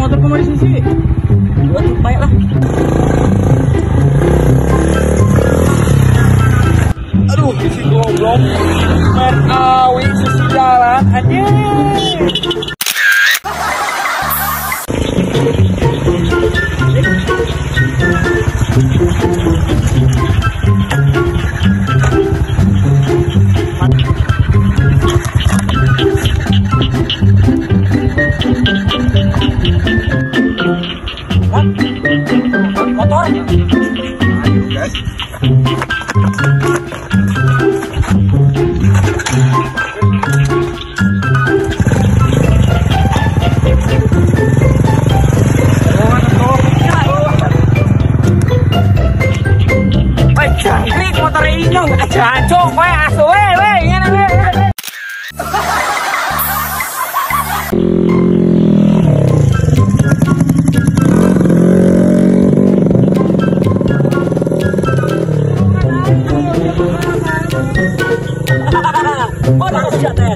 motor kemari sisi. Dua tuh baiklah. Aduh, si goblok. Main awin sisi jalan anjing. Motor. Ayo guys. Jangkrik motor ini jancok we asu we ngene we. Oh, tak siap teh.